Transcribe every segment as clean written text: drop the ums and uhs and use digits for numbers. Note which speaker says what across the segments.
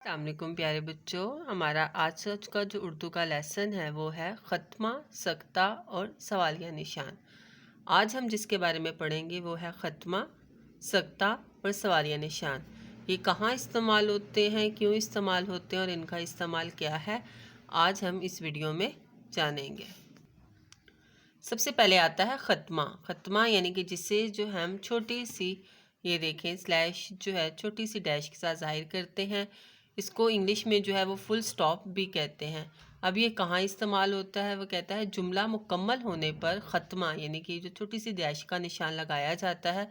Speaker 1: السلام علیکم پیارے بچوں، ہمارا آج کا جو اردو کا لیسن ہے وہ ہے خطمہ، سکتہ اور سوالیہ نشان۔ آج ہم جس کے بارے میں پڑھیں گے وہ ہے خطمہ، سکتہ اور سوالیہ نشان۔ یہ کہاں استعمال ہوتے ہیں، کیوں استعمال ہوتے ہیں اور ان کا استعمال کیا ہے، آج ہم اس ویڈیو میں جانیں گے۔ سب سے پہلے آتا ہے خطمہ۔ خطمہ یعنی کہ جسے جو ہم چھوٹی سی، یہ دیکھیں سلیش جو ہے چھوٹی سی ڈیش کے ساتھ ظاہر کرتے ہیں، اس کو انگلش میں جو ہے وہ فل سٹاپ بھی کہتے ہیں۔ اب یہ کہاں استعمال ہوتا ہے، وہ کہتا ہے جملہ مکمل ہونے پر خطمہ یعنی کہ جو چھوٹی سی ڈیش کا نشان لگایا جاتا ہے،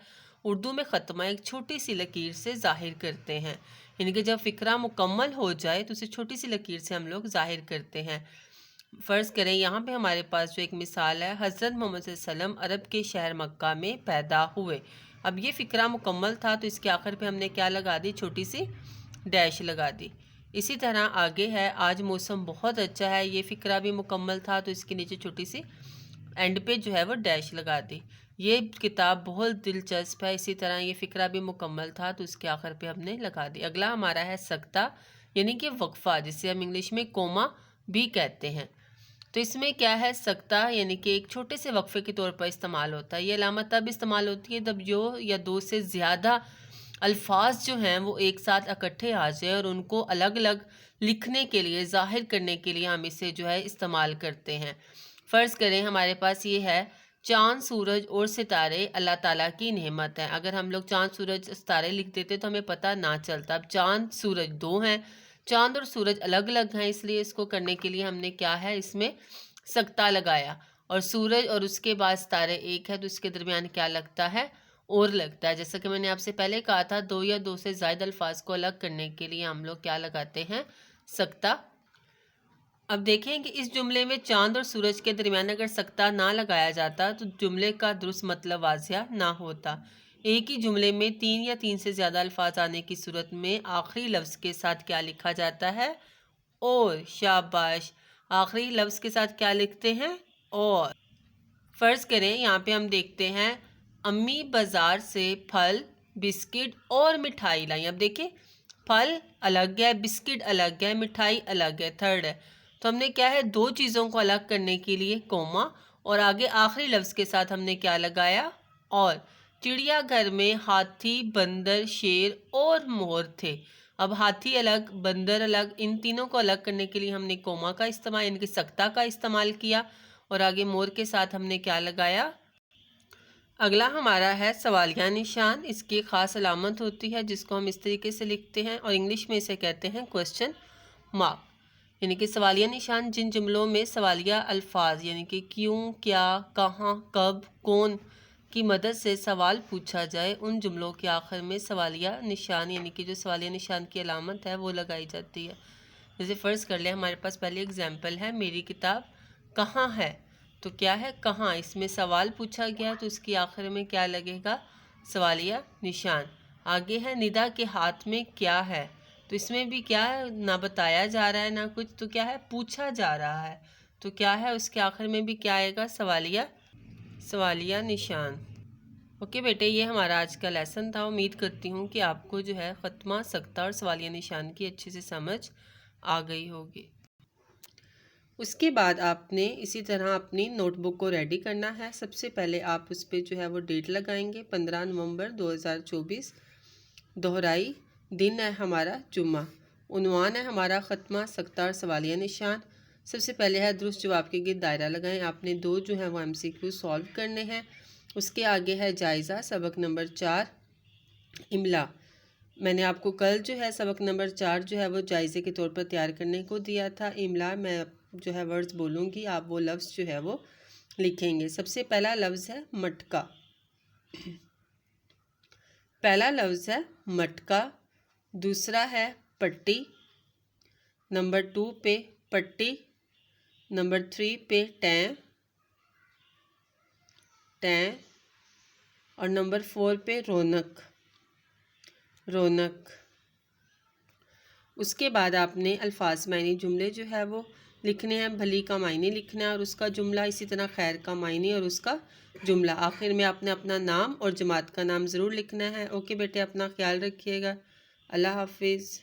Speaker 1: اردو میں خطمہ ایک چھوٹی سی لکیر سے ظاہر کرتے ہیں، یعنی کہ جب فقرہ مکمل ہو جائے تو اسے چھوٹی سی لکیر سے ہم لوگ ظاہر کرتے ہیں۔ فرض کریں یہاں پہ ہمارے پاس جو ایک مثال ہے، حضرت محمد صلی اللہ علیہ وسلم عرب کے شہر مکہ میں پیدا ہوئے۔ اب یہ فقرہ مکمل تھا تو اس کے آخر پہ ہم نے کیا لگا دی، چھوٹی سی ڈیش لگا دی۔ اسی طرح آگے ہے آج موسم بہت اچھا ہے، یہ فقرہ بھی مکمل تھا تو اس کے نیچے چھوٹی سی اینڈ پہ جو ہے وہ ڈیش لگا دی۔ یہ کتاب بہت دلچسپ ہے، اسی طرح یہ فقرہ بھی مکمل تھا تو اس کے آخر پہ ہم نے لگا دی۔ اگلا ہمارا ہے سکتہ یعنی کہ وقفہ، جسے ہم انگلش میں کوما بھی کہتے ہیں۔ تو اس میں کیا ہے، سکتہ یعنی کہ ایک چھوٹے سے وقفے کے طور پر استعمال ہوتا ہے۔ یہ علامت تب استعمال ہوتی ہے جب یا دو سے زیادہ الفاظ جو ہیں وہ ایک ساتھ اکٹھے آ جائیں اور ان کو الگ الگ لکھنے کے لیے، ظاہر کرنے کے لیے ہم اسے جو ہے استعمال کرتے ہیں۔ فرض کریں ہمارے پاس یہ ہے چاند، سورج اور ستارے اللہ تعالیٰ کی نعمت ہیں۔ اگر ہم لوگ چاند، سورج، ستارے لکھ دیتے تو ہمیں پتہ نہ چلتا۔ اب چاند، سورج دو ہیں، چاند اور سورج الگ الگ ہیں، اس لیے اس کو کرنے کے لیے ہم نے کیا ہے، اس میں سکتہ لگایا، اور سورج اور اس کے بعد ستارے ایک ہے تو اس کے درمیان کیا لگتا ہے، اور لگتا ہے۔ جیسا کہ میں نے آپ سے پہلے کہا تھا، دو یا دو سے زائد الفاظ کو الگ کرنے کے لیے ہم لوگ کیا لگاتے ہیں، سکتہ۔ اب دیکھیں کہ اس جملے میں چاند اور سورج کے درمیان اگر سکتہ نہ لگایا جاتا تو جملے کا درست مطلب واضح نہ ہوتا۔ ایک ہی جملے میں تین یا تین سے زیادہ الفاظ آنے کی صورت میں آخری لفظ کے ساتھ کیا لکھا جاتا ہے، اور۔ شاباش، آخری لفظ کے ساتھ کیا لکھتے ہیں، اور۔ فرض کریں یہاں پہ ہم دیکھتے ہیں امی بازار سے پھل، بسکٹ اور مٹھائی لائیں۔ اب دیکھیں پھل الگ ہے، بسکٹ الگ ہے، مٹھائی الگ ہے، تھرڈ ہے، تو ہم نے کیا ہے، دو چیزوں کو الگ کرنے کے لیے کوما، اور آگے آخری لفظ کے ساتھ ہم نے کیا لگایا، اور۔ چڑیا گھر میں ہاتھی، بندر، شیر اور مور تھے۔ اب ہاتھی الگ، بندر الگ، ان تینوں کو الگ کرنے کے لیے ہم نے کوما کا استعمال یعنی کہ سکتہ کا استعمال کیا، اور آگے مور کے ساتھ ہم نے کیا لگایا۔ اگلا ہمارا ہے سوالیہ نشان۔ اس کی خاص علامت ہوتی ہے جس کو ہم اس طریقے سے لکھتے ہیں، اور انگلش میں اسے کہتے ہیں کوسچن مارک، یعنی کہ سوالیہ نشان جن جملوں میں سوالیہ الفاظ یعنی کہ کیوں، کیا، کہاں، کب، کون کی مدد سے سوال پوچھا جائے، ان جملوں کے آخر میں سوالیہ نشان یعنی کہ جو سوالیہ نشان کی علامت ہے وہ لگائی جاتی ہے۔ جیسے فرض کر لیں ہمارے پاس پہلی اگزامپل ہے، میری کتاب کہاں ہے، تو کیا ہے، کہاں، اس میں سوال پوچھا گیا تو اس کی آخر میں کیا لگے گا، سوالیہ نشان۔ آگے ہے ندا کے ہاتھ میں کیا ہے، تو اس میں بھی کیا ہے، نہ بتایا جا رہا ہے نہ کچھ، تو کیا ہے، پوچھا جا رہا ہے، تو کیا ہے، اس کے آخر میں بھی کیا آئے گا، سوالیہ نشان۔ اوکے بیٹے، یہ ہمارا آج کا لیسن تھا۔ امید کرتی ہوں کہ آپ کو جو ہے خطمہ، سکتہ اور سوالیہ نشان کی اچھے سے سمجھ آ گئی ہوگی۔ اس کے بعد آپ نے اسی طرح اپنی نوٹ بک کو ریڈی کرنا ہے۔ سب سے پہلے آپ اس پہ جو ہے وہ ڈیٹ لگائیں گے، 15 نومبر 2024، دہرائی دن ہے ہمارا جمعہ، عنوان ہے ہمارا خطمہ، سکتہ اور سوالیہ نشان۔ سب سے پہلے ہے درست جواب کے گرد دائرہ لگائیں، آپ نے دو جو ہیں وہ MCQ سالو کرنے ہیں۔ اس کے آگے ہے جائزہ، سبق نمبر 4 املا۔ میں نے آپ کو کل جو ہے سبق نمبر 4 جو ہے وہ جائزے کے طور پر تیار کرنے کو دیا تھا۔ املا میں جو ہے ورڈز بولوں گی، آپ وہ لفظ جو ہے وہ لکھیں گے۔ سب سے پہلا لفظ ہے مٹکا، پہلا لفظ ہے مٹکا، دوسرا ہے پٹی، نمبر 2 پہ پٹی، نمبر 3 پہ ٹین، اور نمبر 4 پہ رونق، رونق۔ اس کے بعد آپ نے الفاظ معنی جملے جو ہے وہ لکھنے ہیں، بھلی کا معنی لکھنا ہے اور اس کا جملہ، اسی طرح خیر کا معنی اور اس کا جملہ۔ آخر میں آپ نے اپنا نام اور جماعت کا نام ضرور لکھنا ہے۔ اوکے بیٹے، اپنا خیال رکھیے گا، اللہ حافظ۔